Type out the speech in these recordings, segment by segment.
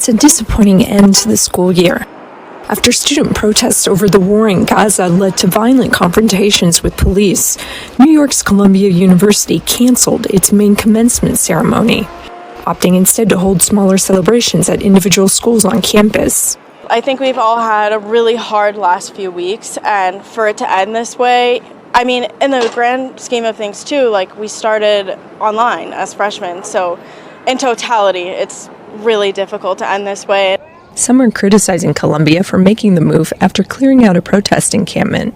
It's a disappointing end to the school year. After student protests over the war in Gaza led to violent confrontations with police, New York's Columbia University canceled its main commencement ceremony, opting instead to hold smaller celebrations at individual schools on campus. I think we've all had a really hard last few weeks, and for it to end this way, I mean, in the grand scheme of things too, like we started online as freshmen, so in totality, it's really difficult to end this way. Some are criticizing Columbia for making the move after clearing out a protest encampment.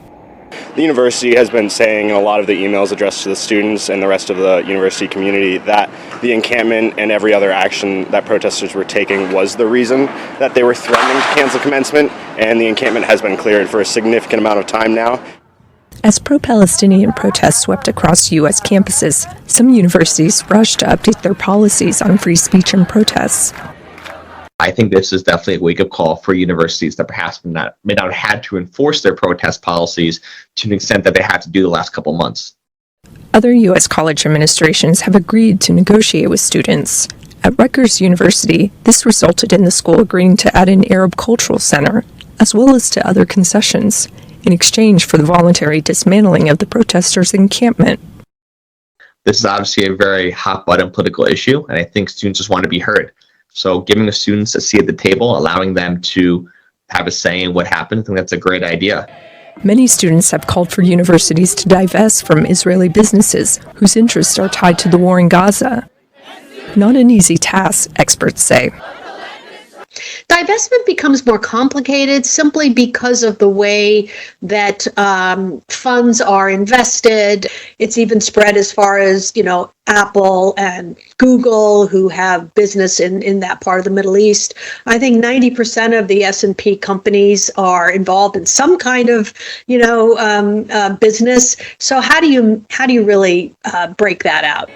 The university has been saying in a lot of the emails addressed to the students and the rest of the university community that the encampment and every other action that protesters were taking was the reason that they were threatening to cancel commencement, and the encampment has been cleared for a significant amount of time now. As pro-Palestinian protests swept across U.S. campuses, some universities rushed to update their policies on free speech and protests. I think this is definitely a wake-up call for universities that perhaps may not have had to enforce their protest policies to an extent that they had to do the last couple months. Other U.S. college administrations have agreed to negotiate with students. At Rutgers University, this resulted in the school agreeing to add an Arab cultural center, as well as to other concessions, in exchange for the voluntary dismantling of the protesters' encampment. This is obviously a very hot-button political issue, and I think students just want to be heard. So giving the students a seat at the table, allowing them to have a say in what happened, I think that's a great idea. Many students have called for universities to divest from Israeli businesses whose interests are tied to the war in Gaza. Not an easy task, experts say. Divestment becomes more complicated simply because of the way that funds are invested. It's even spread as far as, Apple and Google, who have business in that part of the Middle East. I think 90% of the S&P companies are involved in some kind of, business. So how do you really break that out?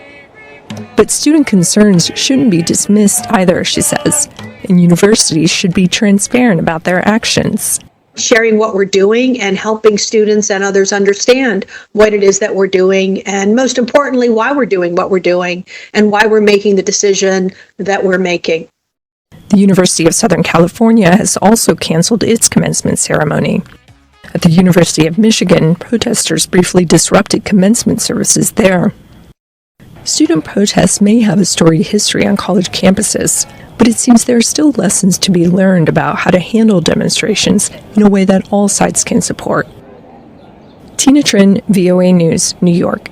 But student concerns shouldn't be dismissed either, she says, and universities should be transparent about their actions. Sharing what we're doing and helping students and others understand what it is that we're doing, and most importantly, why we're doing what we're doing and why we're making the decision that we're making. The University of Southern California has also canceled its commencement ceremony. At the University of Michigan, protesters briefly disrupted commencement services there. Student protests may have a storied history on college campuses, but it seems there are still lessons to be learned about how to handle demonstrations in a way that all sides can support. Trinh, VOA News, New York.